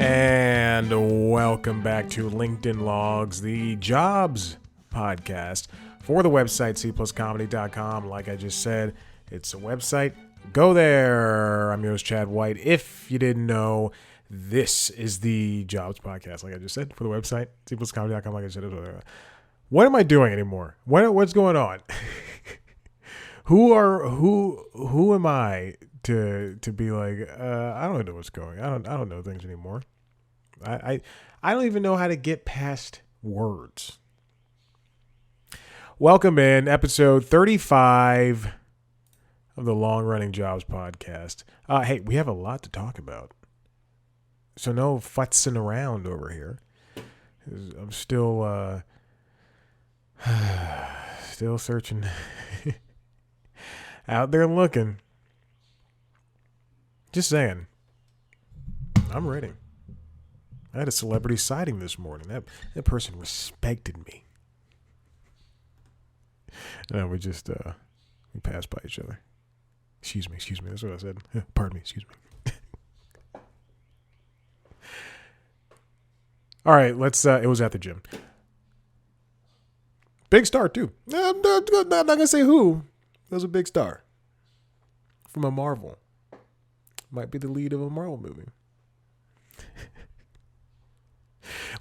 And welcome back to LinkedIn Logs, the jobs podcast for the website cpluscomedy.com. Like I just said, it's a website. Go there. I'm your host, Chad White. If you didn't know, this is the jobs podcast, like I just said, for the website cpluscomedy.com. Like I said, what am I doing anymore? What's going on? Who am I to be like, I don't know what's going on. I don't know things anymore. I don't even know how to get past words. Welcome in episode 35 of the Long Running Jobs podcast. Hey, we have a lot to talk about, so no futzing around over here. I'm still searching out there looking. Just saying, I'm ready. I had a celebrity sighting this morning. That person respected me. No, we just we passed by each other. Excuse me. That's what I said. Pardon me. Excuse me. All right, let's. It was at the gym. Big star too. I'm not gonna say who. That was a big star from a Marvel. Might be the lead of a Marvel movie.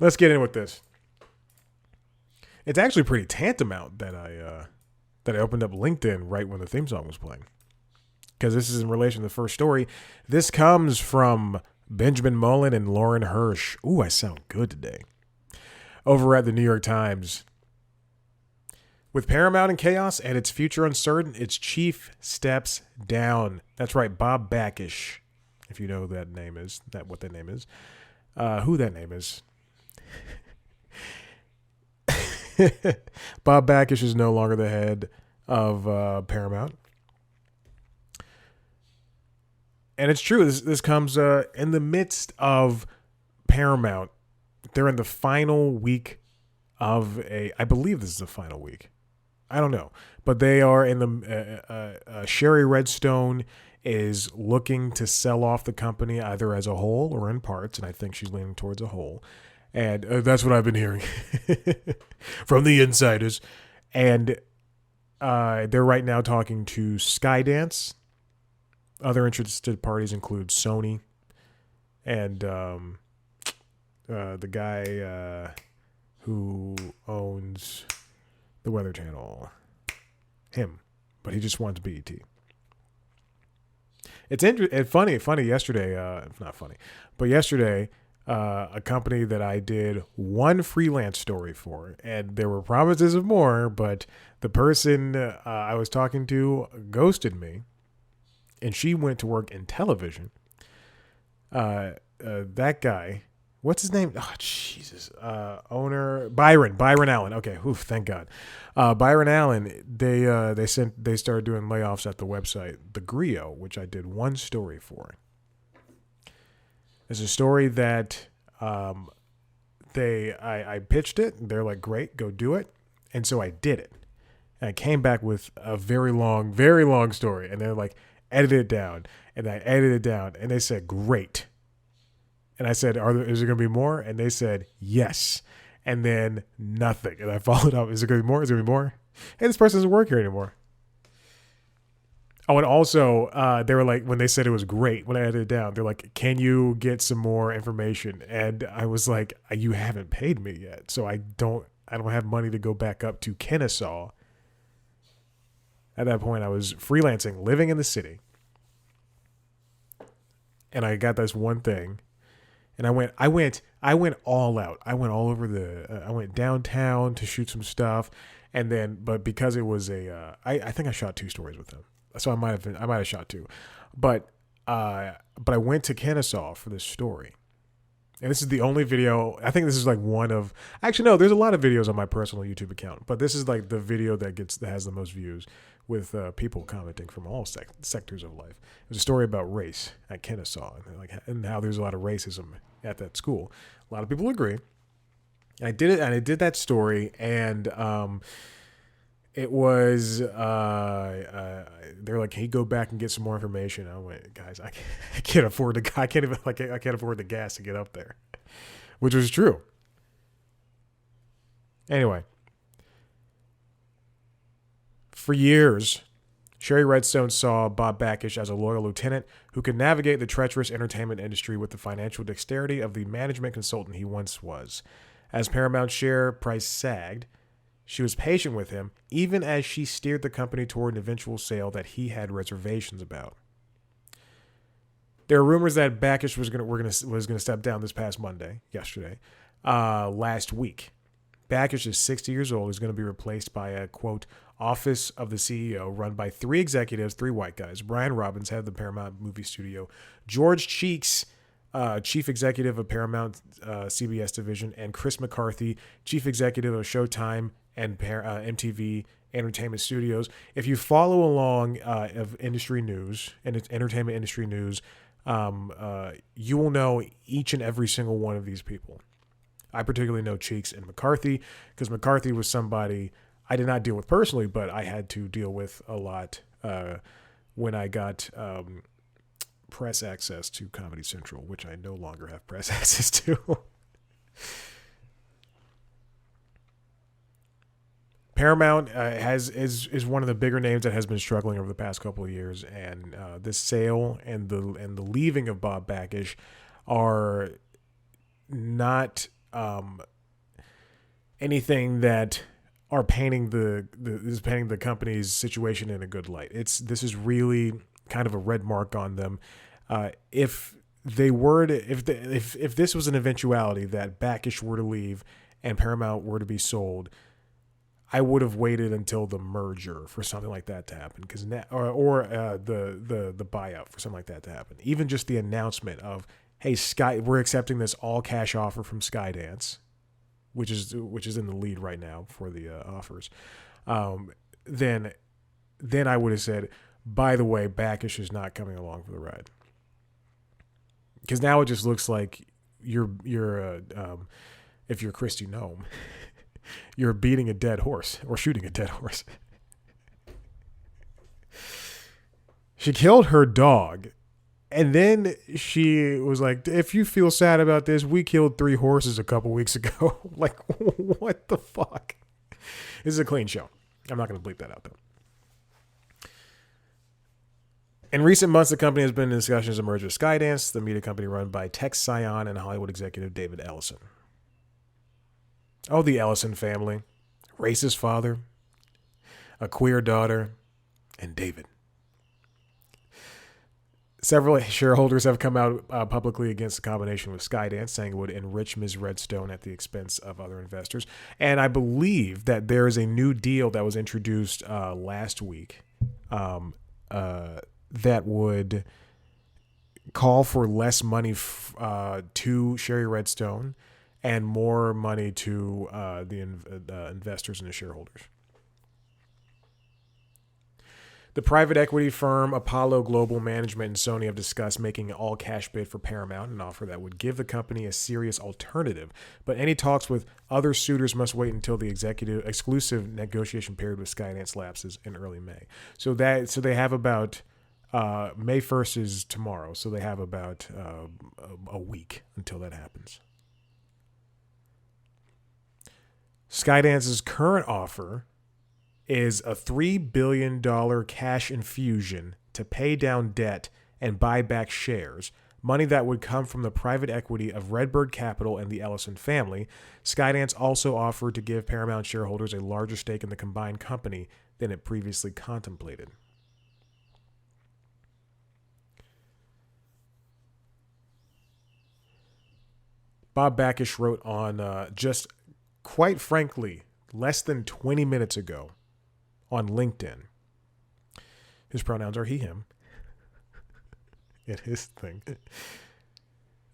Let's get in with this. It's actually pretty tantamount that I opened up LinkedIn right when the theme song was playing, because this is in relation to the first story. This comes from Benjamin Mullen and Lauren Hirsch. Ooh, I sound good today. Over at the New York Times. With Paramount in chaos and its future uncertain, its chief steps down. That's right, Bob Bakish. If you know what that name is. Who that name is. Bob Bakish is no longer the head of Paramount. And it's true. This comes in the midst of Paramount. They're in the final week of I believe this is the final week. I don't know. But they are in the Sherry Redstone is looking to sell off the company either as a whole or in parts. And I think she's leaning towards a whole. And that's what I've been hearing from the insiders. And they're right now talking to Skydance. Other interested parties include Sony and the guy who owns the Weather Channel. Him. But he just wants BET. It's funny yesterday. Not funny, but yesterday, a company that I did one freelance story for, and there were promises of more, but the person I was talking to ghosted me, and she went to work in television. That guy, what's his name? Oh, Jesus. Owner Byron Allen. Okay, oof, thank God. Byron Allen. They started doing layoffs at the website The Grio, which I did one story for. It's a story that I pitched it. And they're like, great, go do it. And so I did it. And I came back with a very long story. And they're like, edit it down. And I edited it down. And they said, great. And I said, is there going to be more? And they said, yes. And then nothing. And I followed up, is there going to be more? Is there going to be more? Hey, this person doesn't work here anymore. Oh, and also, they were like, when they said it was great, when I edited it down, they're like, can you get some more information? And I was like, you haven't paid me yet. So I don't have money to go back up to Kennesaw. At that point, I was freelancing, living in the city. And I got this one thing. And I went all out. I went all over I went downtown to shoot some stuff. And then, but because it was I think I shot 2 stories with them. So I might have shot 2, but I went to Kennesaw for this story, and this is the only video. I think this is like one of. Actually, no, there's a lot of videos on my personal YouTube account, but this is like the video that has the most views, with people commenting from all sectors of life. It was a story about race at Kennesaw, and how there's a lot of racism at that school. A lot of people agree. And I did it, and I did that story, and It was they're like, "Can you go back and get some more information?" I went, "Guys, I can't afford the I can't even like I can't afford the gas to get up there," which was true. Anyway, for years, Sherry Redstone saw Bob Bakish as a loyal lieutenant who could navigate the treacherous entertainment industry with the financial dexterity of the management consultant he once was. As Paramount's share price sagged, she was patient with him, even as she steered the company toward an eventual sale that he had reservations about. There are rumors that Bakish was gonna step down this past Monday, yesterday, last week. Bakish is 60 years old. He's going to be replaced by a, quote, office of the CEO run by three executives, three white guys. Brian Robbins, head of the Paramount movie studio. George Cheeks, chief executive of Paramount CBS division. And Chris McCarthy, chief executive of Showtime and MTV Entertainment Studios. If you follow along of industry news and it's entertainment industry news, you will know each and every single one of these people. I particularly know Cheeks and McCarthy because McCarthy was somebody I did not deal with personally, but I had to deal with a lot when I got press access to Comedy Central, which I no longer have press access to. Paramount is one of the bigger names that has been struggling over the past couple of years, and this sale and the leaving of Bob Bakish are not anything that are painting the company's situation in a good light. This is really kind of a red mark on them. If they were to if this was an eventuality that Bakish were to leave and Paramount were to be sold, I would have waited until the merger for something like that to happen, because or the buyout for something like that to happen. Even just the announcement of, hey, Sky, we're accepting this all cash offer from Skydance, which is in the lead right now for the offers. Then I would have said, by the way, Bakish is not coming along for the ride, because now it just looks like you're if you're Christy Nome, you're beating a dead horse or shooting a dead horse. She killed her dog. And then she was like, if you feel sad about this, we killed 3 horses a couple weeks ago. Like, what the fuck? This is a clean show. I'm not going to bleep that out, though. In recent months, the company has been in discussions to merge with Skydance, the media company run by Tex Sion and Hollywood executive David Ellison. Oh, the Ellison family. Racist father, a queer daughter, and David. Several shareholders have come out publicly against the combination with Skydance, saying it would enrich Ms. Redstone at the expense of other investors. And I believe that there is a new deal that was introduced last week that would call for less money to Sherry Redstone and more money to the investors and the shareholders. The private equity firm Apollo Global Management and Sony have discussed making an all-cash bid for Paramount, an offer that would give the company a serious alternative. But any talks with other suitors must wait until the exclusive negotiation period with Skydance lapses in early May. So they have about May 1st is tomorrow, so they have about a week until that happens. Skydance's current offer is a $3 billion cash infusion to pay down debt and buy back shares, money that would come from the private equity of Redbird Capital and the Ellison family. Skydance also offered to give Paramount shareholders a larger stake in the combined company than it previously contemplated. Bob Bakish wrote on just, quite frankly, less than 20 minutes ago on LinkedIn. His pronouns are he, him. It is thing.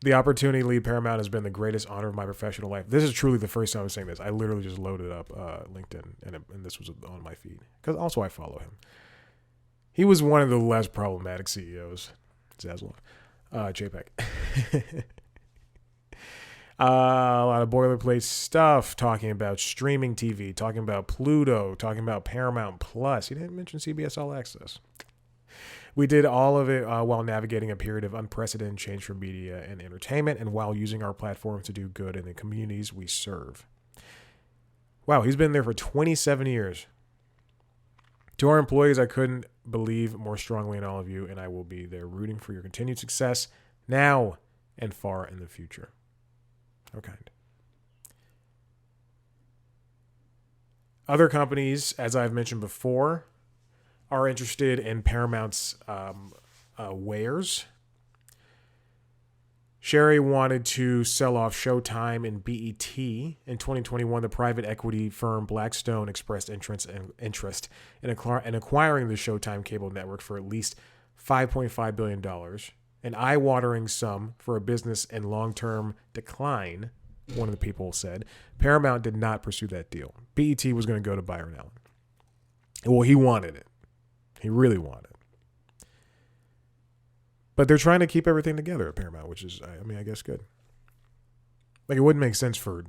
The opportunity to lead Paramount has been the greatest honor of my professional life. This is truly the first time I'm saying this. I literally just loaded up LinkedIn, and this was on my feed. Because also I follow him. He was one of the less problematic CEOs. Zaslav. JPEG. A lot of boilerplate stuff, talking about streaming TV, talking about Pluto, talking about Paramount Plus. He didn't mention CBS All Access. We did all of it while navigating a period of unprecedented change for media and entertainment, and while using our platform to do good in the communities we serve. Wow, he's been there for 27 years. To our employees, I couldn't believe more strongly in all of you, and I will be there rooting for your continued success now and far in the future. How kind. Other companies, as I've mentioned before, are interested in Paramount's wares. Sherry wanted to sell off Showtime and BET. In 2021, the private equity firm Blackstone expressed interest in acquiring the Showtime cable network for at least $5.5 billion, an eye-watering sum for a business in long-term decline, one of the people said. Paramount did not pursue that deal. BET was going to go to Byron Allen. Well, he wanted it. He really wanted it. But they're trying to keep everything together at Paramount, which is, I guess good. Like, it wouldn't make sense for...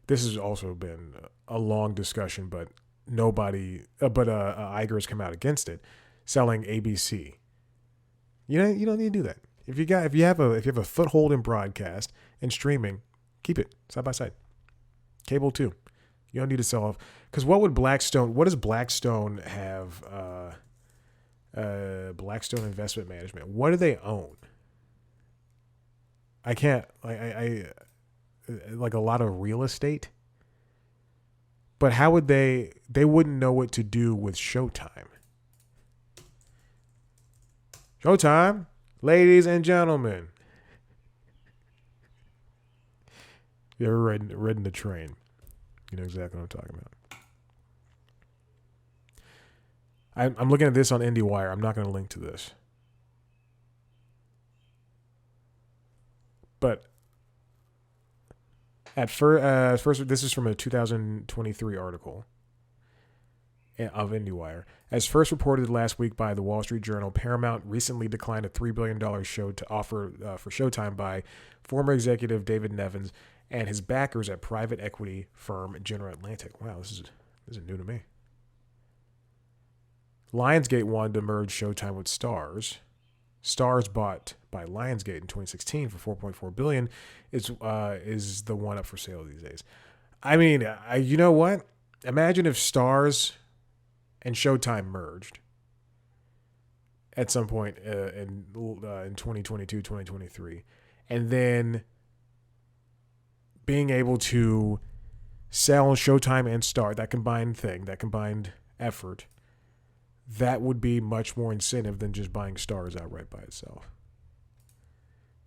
This has also been a long discussion, but Iger has come out against it, selling ABC. You don't need to do that. If you have a foothold in broadcast and streaming, keep it side by side. Cable too. You don't need to sell off, because what does Blackstone have? Blackstone Investment Management. What do they own? I can't. I like a lot of real estate. But how would they wouldn't know what to do with Showtime. Showtime, ladies and gentlemen. You ever ridden the train? You know exactly what I'm talking about. I'm looking at this on IndieWire. I'm not going to link to this. But at first, this is from a 2023 article of IndieWire. As first reported last week by the Wall Street Journal, Paramount recently declined a $3 billion show to offer for Showtime by former executive David Nevins and his backers at private equity firm General Atlantic. Wow, this is new to me. Lionsgate wanted to merge Showtime with Starz. Starz, bought by Lionsgate in 2016 for $4.4 billion, is the one up for sale these days. I mean, you know what? Imagine if Starz and Showtime merged at some point in 2022, 2023, and then being able to sell Showtime and Starz, that combined effort. That would be much more incentive than just buying Starz outright by itself.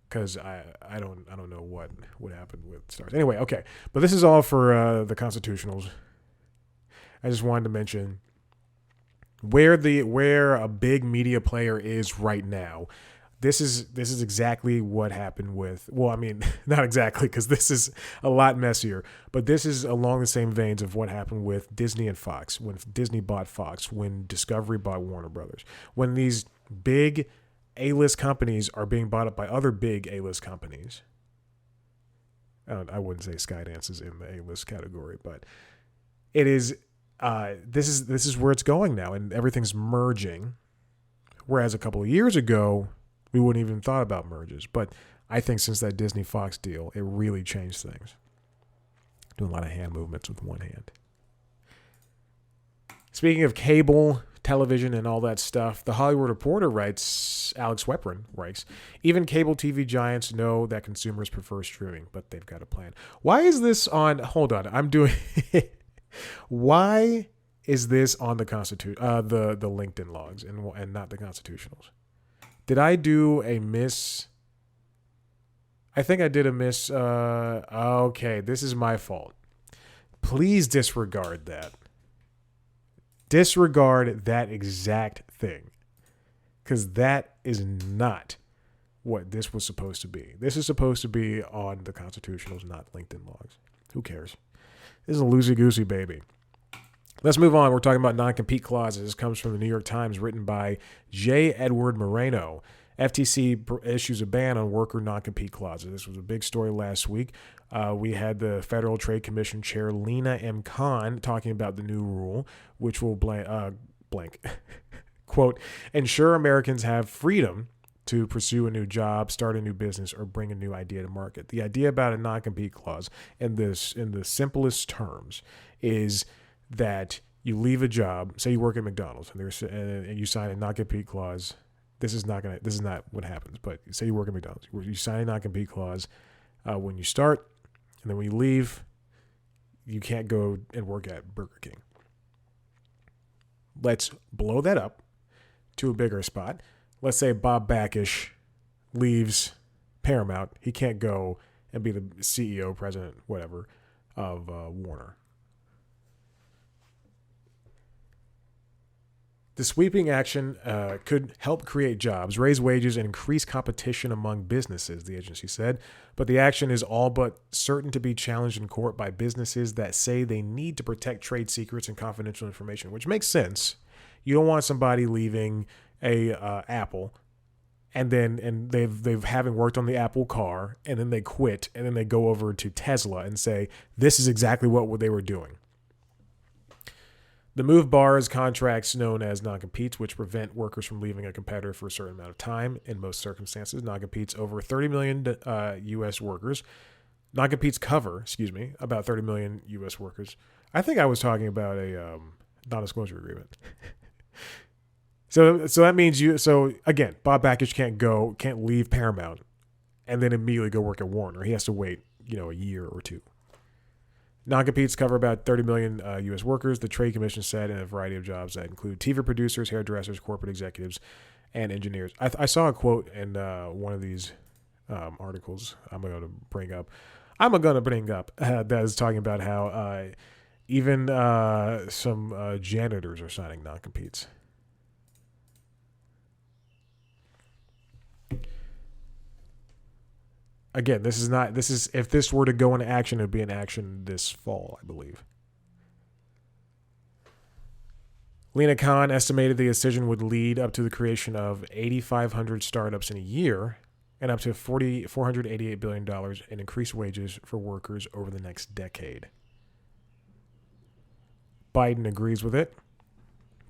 Because I don't know what would happen with Starz. Anyway, okay. But this is all for the Constitutionals. I just wanted to mention where a big media player is right now. This is exactly what happened with, well, I mean, not exactly, because this is a lot messier, but this is along the same veins of what happened with Disney and Fox, when Disney bought Fox, when Discovery bought Warner Brothers, when these big A-list companies are being bought up by other big A-list companies. I wouldn't say Skydance is in the A-list category, but it is. This is where it's going now, and everything's merging. Whereas a couple of years ago, we wouldn't even thought about mergers. But I think since that Disney-Fox deal, it really changed things. Doing a lot of hand movements with one hand. Speaking of cable, television, and all that stuff, The Hollywood Reporter writes, Alex Weprin writes, even cable TV giants know that consumers prefer streaming, but they've got a plan. Why is this on... Hold on, I'm doing... Why is this on the the LinkedIn logs and not the Constitutionals? Did I do a miss? I think I did a miss. Okay, this is my fault. Please disregard that. Disregard that exact thing. Because that is not what this was supposed to be. This is supposed to be on the Constitutionals, not LinkedIn logs. Who cares? This is a loosey-goosey baby. Let's move on. We're talking about non-compete clauses. This comes from the New York Times, written by J. Edward Moreno. FTC issues a ban on worker non-compete clauses. This was a big story last week. We had the Federal Trade Commission Chair Lena M. Khan talking about the new rule, which will blank quote, ensure Americans have freedom to pursue a new job, start a new business, or bring a new idea to market. The idea about a non-compete clause in the simplest terms is that you leave a job, say you work at McDonald's, and you sign a non-compete clause. This is not what happens, but say you work at McDonald's, you sign a non-compete clause when you start, and then when you leave, you can't go and work at Burger King. Let's blow that up to a bigger spot. Let's say Bob Bakish leaves Paramount. He can't go and be the CEO, president, whatever, of Warner. The sweeping action could help create jobs, raise wages, and increase competition among businesses, the agency said. But the action is all but certain to be challenged in court by businesses that say they need to protect trade secrets and confidential information, which makes sense. You don't want somebody leaving a Apple and they've having worked on the Apple car, and then they quit, and then they go over to Tesla and say this is exactly what they were doing. The move bars contracts known as non-competes, which prevent workers from leaving a competitor for a certain amount of time. In most circumstances, non-competes over 30 million U.S. workers. Non-competes cover, about 30 million U.S. workers. I think I was talking about a non-disclosure agreement. So that means again, Bob Bakish can't leave Paramount and then immediately go work at Warner. He has to wait, a year or two. Non-competes cover about 30 million U.S. workers, the Trade Commission said, in a variety of jobs that include TV producers, hairdressers, corporate executives, and engineers. I saw a quote in one of these articles I'm going to bring up that is talking about how even some janitors are signing non-competes. Again, if this were to go into action, it would be in action this fall, I believe. Lena Khan estimated the decision would lead up to the creation of 8,500 startups in a year and up to $488 billion in increased wages for workers over the next decade. Biden agrees with it,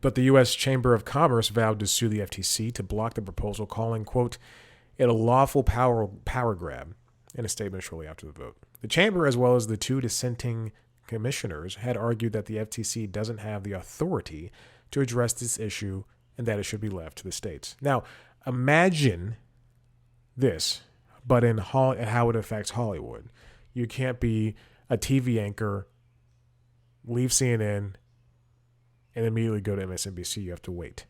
but the U.S. Chamber of Commerce vowed to sue the FTC to block the proposal, calling, quote, it a lawful power grab, in a statement shortly after the vote. The chamber, as well as the two dissenting commissioners, had argued that the FTC doesn't have the authority to address this issue and that it should be left to the states. Now, imagine this, but in how it affects Hollywood. You can't be a TV anchor, leave CNN, and immediately go to MSNBC. You have to wait.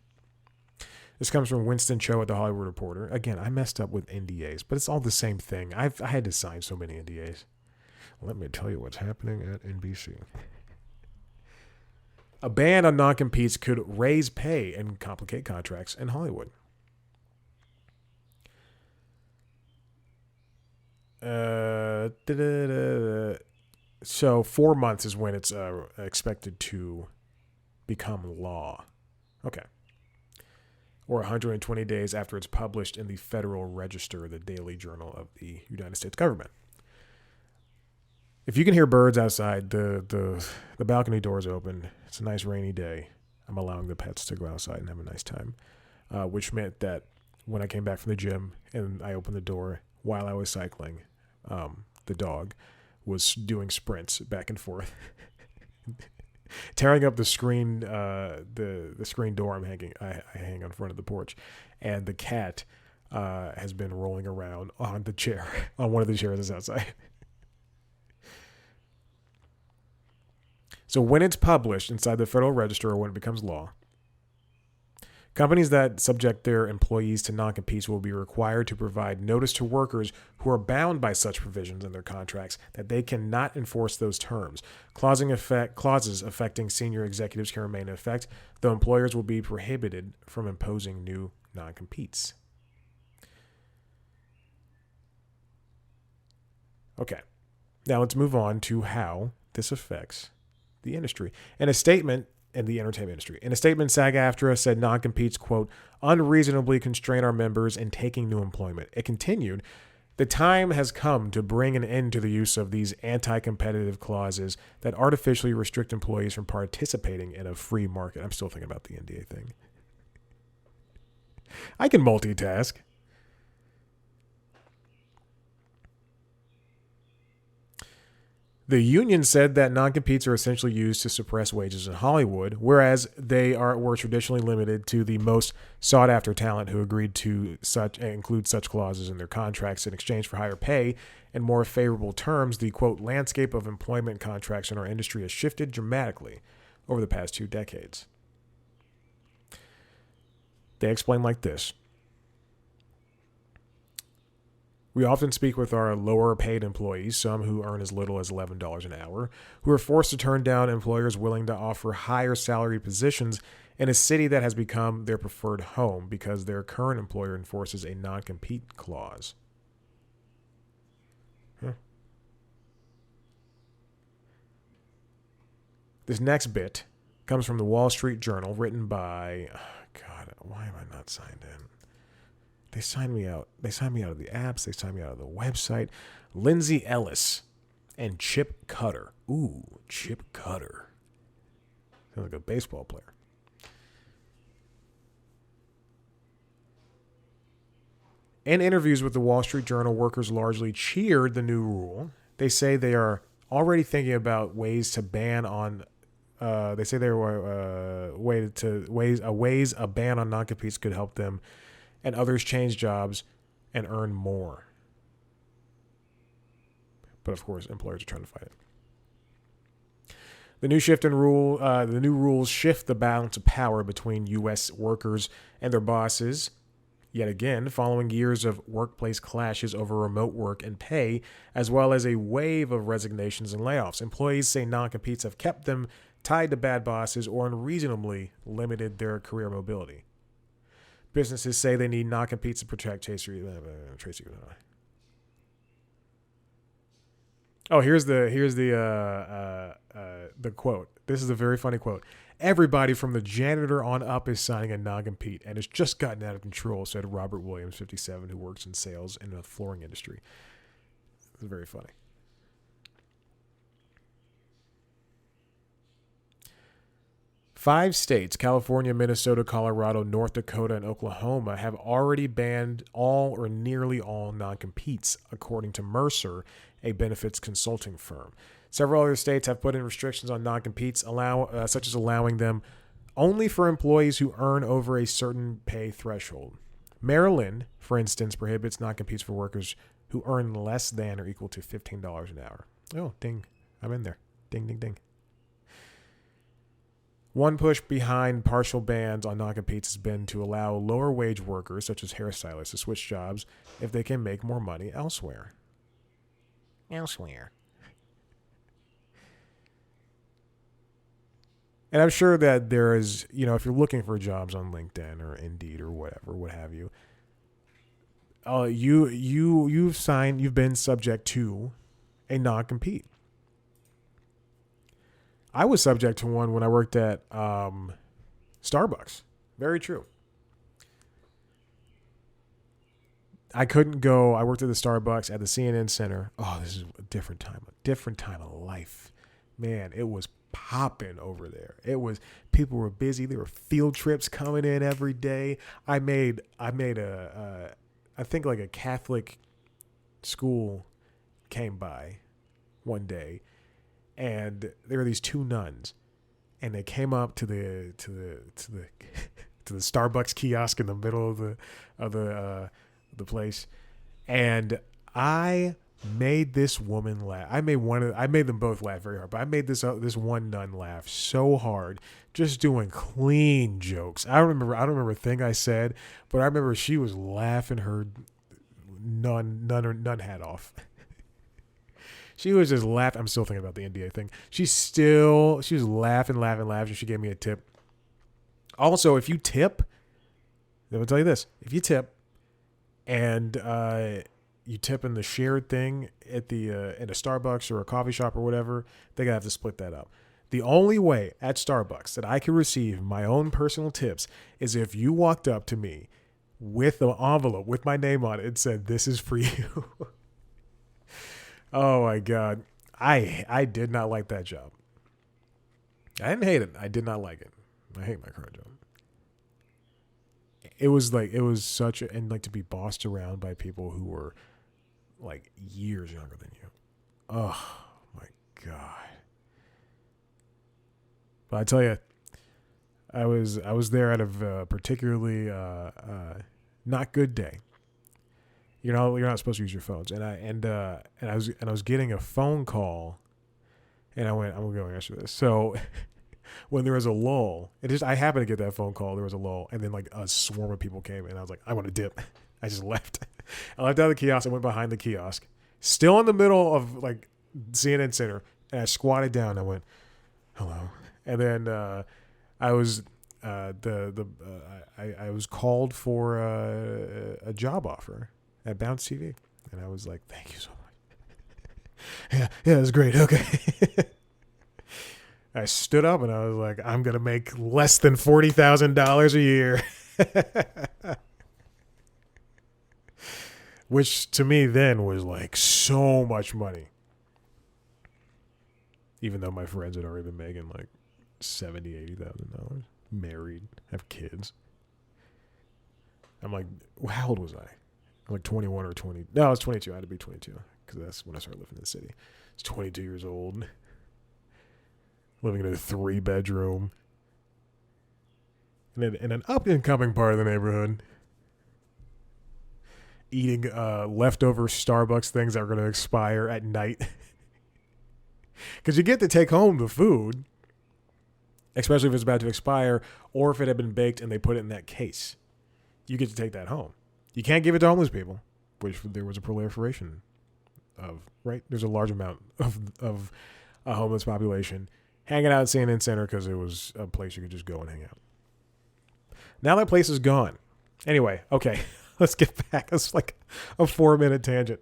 This comes from Winston Cho at The Hollywood Reporter. Again, I messed up with NDAs, but it's all the same thing. I had to sign so many NDAs. Let me tell you what's happening at NBC. A ban on non-competes could raise pay and complicate contracts in Hollywood. So 4 months is when it's expected to become law. Okay. Or 120 days after it's published in the Federal Register, the daily journal of the United States government. If you can hear birds outside, the balcony door's open. It's a nice rainy day. I'm allowing the pets to go outside and have a nice time, which meant that when I came back from the gym and I opened the door while I was cycling, the dog was doing sprints back and forth. Tearing up the screen, the screen door I hang on front of the porch, and the cat has been rolling around on the chair, on one of the chairs that's outside. So when it's published inside the Federal Register, or when it becomes law, companies that subject their employees to non-competes will be required to provide notice to workers who are bound by such provisions in their contracts that they cannot enforce those terms. Clauses affecting senior executives can remain in effect, though employers will be prohibited from imposing new non-competes. Okay, now let's move on to how this affects the industry. In a statement in the entertainment industry. In a statement, SAG-AFTRA said non-competes, quote, unreasonably constrain our members in taking new employment. It continued, the time has come to bring an end to the use of these anti-competitive clauses that artificially restrict employees from participating in a free market. I'm still thinking about the NDA thing. I can multitask. The union said that non-competes are essentially used to suppress wages in Hollywood, whereas they were traditionally limited to the most sought-after talent who agreed to include such clauses in their contracts in exchange for higher pay and more favorable terms. The, quote, landscape of employment contracts in our industry has shifted dramatically over the past 2 decades. They explain like this. We often speak with our lower paid employees, some who earn as little as $11 an hour, who are forced to turn down employers willing to offer higher salary positions in a city that has become their preferred home because their current employer enforces a non-compete clause. This next bit comes from the Wall Street Journal, written by, God, why am I not signed in? They signed me out. They signed me out of the apps. They signed me out of the website. Lindsay Ellis and Chip Cutter. Ooh, Chip Cutter. Sounds like a baseball player. In interviews with the Wall Street Journal, workers largely cheered the new rule. They say they are already thinking about ways to ban on. They say there were ways a ban on non-competes could help them and others change jobs and earn more. But of course, employers are trying to fight it. The new rules shift the balance of power between U.S. workers and their bosses. Yet again, following years of workplace clashes over remote work and pay, as well as a wave of resignations and layoffs, employees say non-competes have kept them tied to bad bosses or unreasonably limited their career mobility. Businesses say they need non-competes to protect Tracy. Oh, here's the quote. This is a very funny quote. Everybody from the janitor on up is signing a non-compete, and it's just gotten out of control, said Robert Williams, 57, who works in sales in the flooring industry. It's very funny. Five states, California, Minnesota, Colorado, North Dakota, and Oklahoma, have already banned all or nearly all non-competes, according to Mercer, a benefits consulting firm. Several other states have put in restrictions on non-competes, such as allowing them only for employees who earn over a certain pay threshold. Maryland, for instance, prohibits non-competes for workers who earn less than or equal to $15 an hour. Oh, ding. I'm in there. Ding, ding, ding. One push behind partial bans on non-competes has been to allow lower wage workers, such as hairstylists, to switch jobs if they can make more money elsewhere. And I'm sure that there is, if you're looking for jobs on LinkedIn or Indeed or whatever, what have you, you've been subject to a non-compete. I was subject to one when I worked at Starbucks. Very true. I couldn't go. I worked at the Starbucks at the CNN Center. Oh, this is a different time of life. Man, it was popping over there. People were busy. There were field trips coming in every day. I made I think like a Catholic school came by one day. And there were these two nuns, and they came up to the Starbucks kiosk in the middle of the place, and I made this woman laugh. I made them both laugh very hard, but I made this one nun laugh so hard, just doing clean jokes. I don't remember a thing I said, but I remember she was laughing her nun hat off. She was just laughing. I'm still thinking about the NDA thing. She was laughing, and she gave me a tip. Also, if you tip, let me tell you this. If you tip and you tip in the shared thing at in a Starbucks or a coffee shop or whatever, they're going to have to split that up. The only way at Starbucks that I can receive my own personal tips is if you walked up to me with an envelope with my name on it and said, "This is for you." Oh my God. I did not like that job. I didn't hate it. I did not like it. I hate my current job. It was such a, and like to be bossed around by people who were like years younger than you. Oh my God. But I tell you, I was there at a particularly not good day. You know, you're not supposed to use your phones, and I was getting a phone call, and I went, I'm going to answer this. So when there was a lull, I happened to get that phone call. There was a lull, and then like a swarm of people came, and I was like, I want to dip. I just left. I left out of the kiosk. I went behind the kiosk, still in the middle of like CNN Center, and I squatted down. And I went, hello, and then I was I was called for a job offer at Bounce TV, and I was like, thank you so much. Yeah, it was great. Okay. I stood up and I was like, I'm gonna make less than $40,000 a year. Which to me then was like so much money. Even though my friends had already been making like $70,000, $80,000, married, have kids. I'm like, well, how old was I? I'm like 21 or 20. No, I was 22. I had to be 22 because that's when I started living in the city. I was 22 years old, living in a 3-bedroom in an up-and-coming part of the neighborhood, eating leftover Starbucks things that are going to expire at night. Because you get to take home the food, especially if it's about to expire, or if it had been baked and they put it in that case. You get to take that home. You can't give it to homeless people, which there was a proliferation of, right? There's a large amount of a homeless population hanging out at CNN Center because it was a place you could just go and hang out. Now that place is gone. Anyway, okay, let's get back. It's like a 4-minute tangent.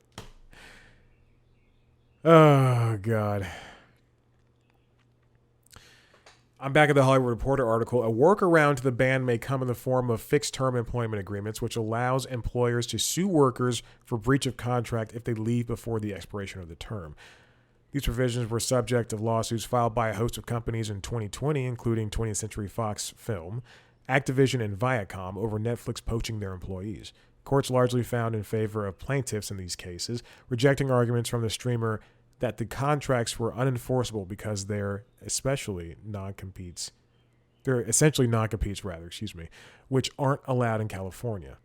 Oh, God. I'm back at the Hollywood Reporter article. A workaround to the ban may come in the form of fixed-term employment agreements, which allows employers to sue workers for breach of contract if they leave before the expiration of the term. These provisions were subject of lawsuits filed by a host of companies in 2020, including 20th Century Fox Film, Activision, and Viacom, over Netflix poaching their employees. Courts largely found in favor of plaintiffs in these cases, rejecting arguments from the streamer that the contracts were unenforceable because they're essentially non-competes, which aren't allowed in California.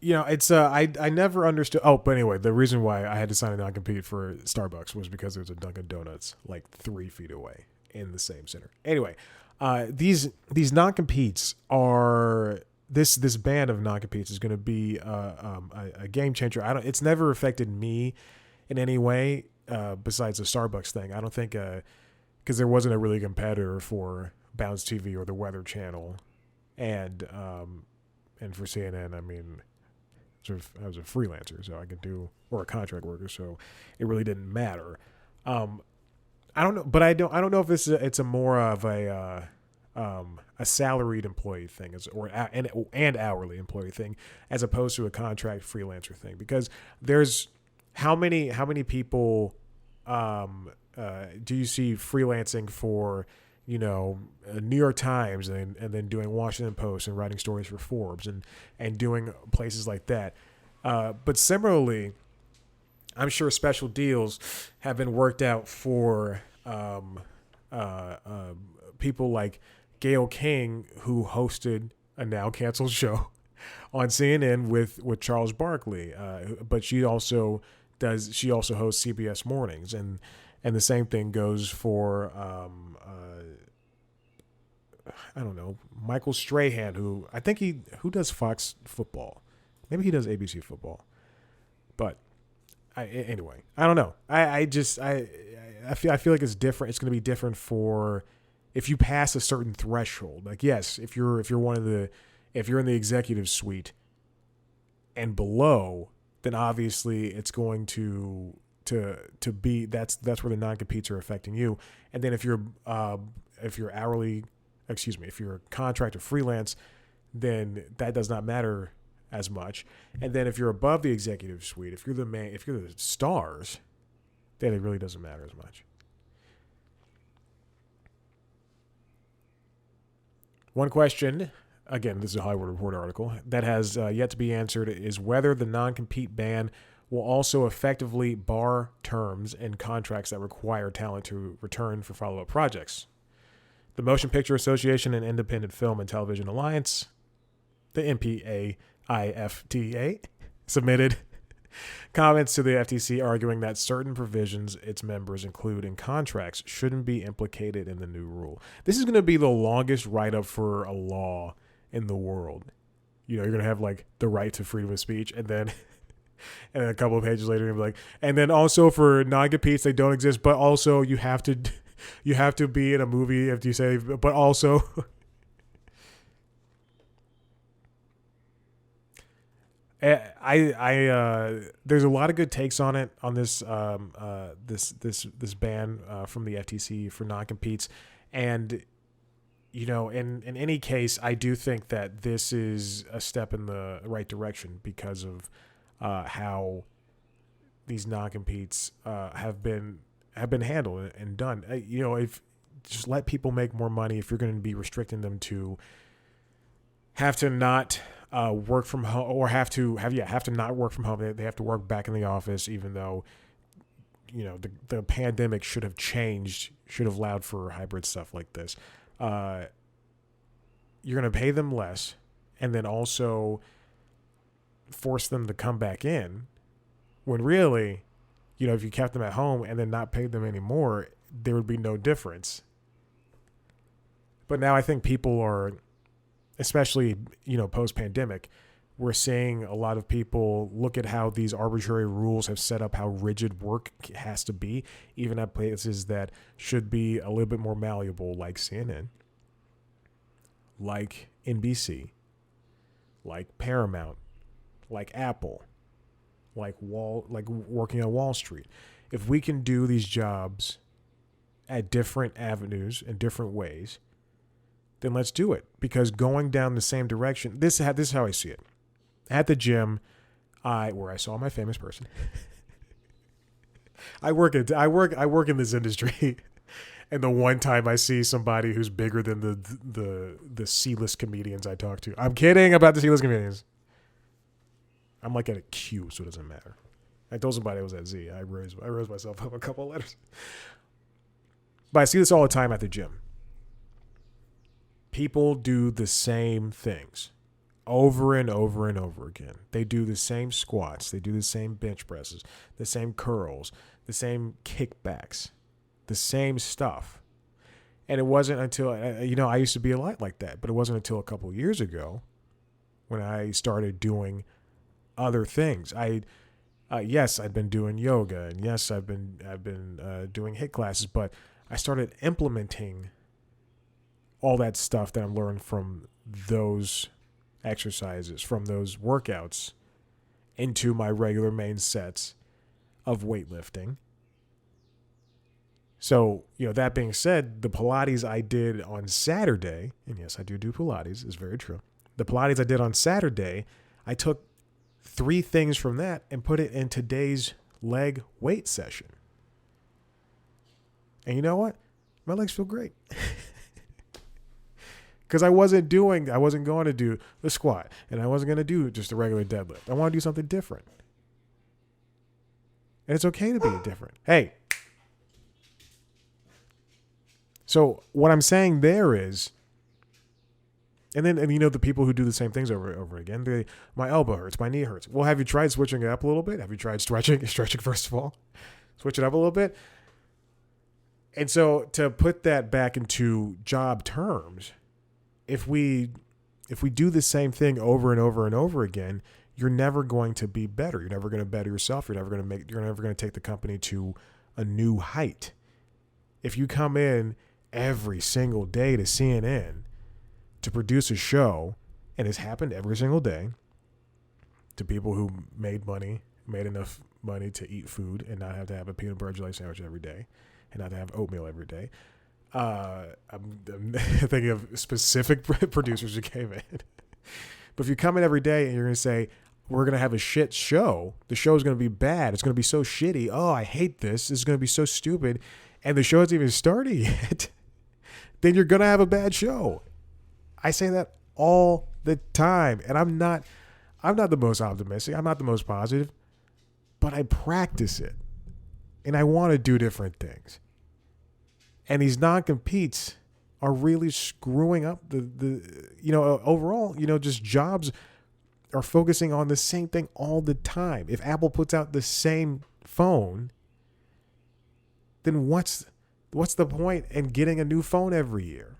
You know, it's I never understood. Oh, but anyway, the reason why I had to sign a non-compete for Starbucks was because there's a Dunkin' Donuts like 3 feet away in the same center. Anyway, these non-competes are this ban of non-competes is going to be a game changer. It's never affected me in any way besides the Starbucks thing. I don't think because there wasn't a really competitor for Bounce TV or the Weather Channel, and for CNN. I mean, I was a freelancer, so I could do, or a contract worker, so it really didn't matter. I don't know, but I don't know if it's a more of a salaried employee thing, and hourly employee thing, as opposed to a contract freelancer thing. Because there's how many people do you see freelancing for, you know, New York Times and then doing Washington Post and writing stories for Forbes and doing places like that. But similarly, I'm sure special deals have been worked out for people like Gayle King, who hosted a now canceled show on CNN with Charles Barkley. But she also hosts CBS Mornings, and the same thing goes for I don't know, Michael Strahan, who does Fox football. Maybe he does ABC football. But anyway, I don't know. I feel like it's different. It's going to be different for if you pass a certain threshold. Like, yes, if you're in the executive suite and below, then obviously it's going to to be that's where the non-competes are affecting you. And then if you're hourly, if you're contract or freelance, then that does not matter as much. And then if you're above the executive suite, if you're the stars, then it really doesn't matter as much. One question, again, this is a Hollywood Reporter article, that has yet to be answered is whether the non-compete ban will also effectively bar terms in contracts that require talent to return for follow-up projects. The Motion Picture Association and Independent Film and Television Alliance, the MPAIFTA, submitted comments to the FTC arguing that certain provisions its members include in contracts shouldn't be implicated in the new rule. This is going to be the longest write-up for a law in the world. You're going to have like the right to freedom of speech, and then a couple of pages later, you'll be like, and then also for non-competes, they don't exist, but also you have to be in a movie if you say, but also. There's a lot of good takes on it, on this this ban from the FTC for non-competes, and in any case, I do think that this is a step in the right direction because of how these non-competes have been handled and done. If just let people make more money, if you're going to be restricting them to have to not work from home, or have to not work from home. They have to work back in the office, even though the pandemic should have allowed for hybrid stuff like this. You're going to pay them less, and then also force them to come back in, when really, if you kept them at home and then not paid them anymore, there would be no difference. But now I think people are, especially, post-pandemic, we're seeing a lot of people look at how these arbitrary rules have set up how rigid work has to be, even at places that should be a little bit more malleable, like CNN, like NBC, like Paramount, like Apple, like working on Wall Street. If we can do these jobs at different avenues in different ways, then let's do it. Because going down the same direction, this is how I see it. At the gym, where I saw my famous person. I work in this industry, and the one time I see somebody who's bigger than the C-list comedians I talk to. I'm kidding about the C-list comedians. I'm like at a Q, so it doesn't matter. I told somebody I was at Z. I rose myself up a couple of letters. But I see this all the time at the gym. People do the same things over and over and over again. They do the same squats. They do the same bench presses, the same curls, the same kickbacks, the same stuff. And it wasn't until, I used to be a lot like that, but it wasn't until a couple of years ago when I started doing other things. Yes, I'd been doing yoga, and yes, I've been doing HIIT classes, but I started implementing all that stuff that I'm learning from those exercises, from those workouts, into my regular main sets of weightlifting. So, that being said, the Pilates I did on Saturday, and yes, I do Pilates, it's very true. The Pilates I did on Saturday, I took 3 things from that and put it in today's leg weight session. And you know what? My legs feel great. Because I wasn't going to do the squat, and I wasn't going to do just a regular deadlift. I want to do something different. And it's okay to be different. Hey. So what I'm saying there is, and the people who do the same things over and over again, my elbow hurts, my knee hurts. Well, have you tried switching it up a little bit? Have you tried stretching first of all? Switch it up a little bit. And so to put that back into job terms, if we do the same thing over and over and over again, you're never going to be better. You're never going to better yourself. You're never going to take the company to a new height. If you come in every single day to CNN to produce a show, and it's happened every single day to people who made money made enough money to eat food and not have to have a peanut butter jelly sandwich every day and not to have oatmeal every day. I'm thinking of specific producers who came in. But if you come in every day and you're going to say, we're going to have a shit show, the show is going to be bad, it's going to be so shitty, oh, I hate this is going to be so stupid, and the show hasn't even started yet, then you're going to have a bad show. I say that all the time, and I'm not the most optimistic, I'm not the most positive, but I practice it, and I want to do different things. And these non-competes are really screwing up the overall, just jobs are focusing on the same thing all the time. If Apple puts out the same phone, then what's the point in getting a new phone every year?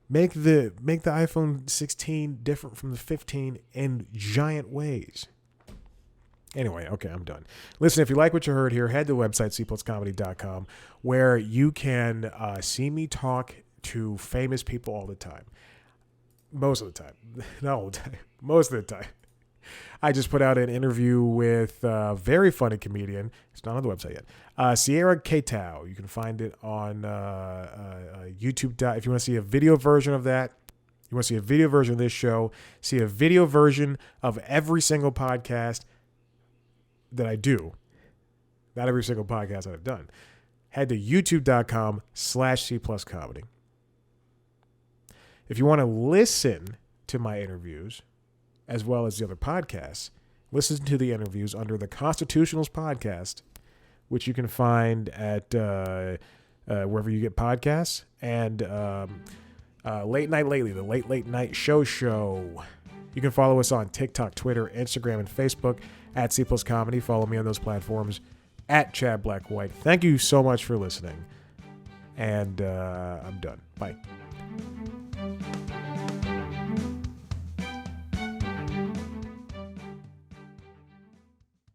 Make the iPhone 16 different from the 15 in giant ways. Anyway, okay, I'm done. Listen, if you like what you heard here, head to the website, cpluscomedy.com, where you can see me talk to famous people all the time. Most of the time. Not all the time. Most of the time. I just put out an interview with a very funny comedian. It's not on the website yet. Sierra K-Tao. You can find it on YouTube. If you want to see a video version of that, you want to see a video version of this show, see a video version of every single podcast that I do, not every single podcast that I've done, head to youtube.com/C+comedy. If you want to listen to my interviews, as well as the other podcasts, listen to the interviews under the Constitutionals podcast, which you can find at wherever you get podcasts, and Late Night Lately, the Late Night Show. You can follow us on TikTok, Twitter, Instagram, and Facebook at C+Comedy. Follow me on those platforms at Chad Black White. Thank you so much for listening. And I'm done. Bye.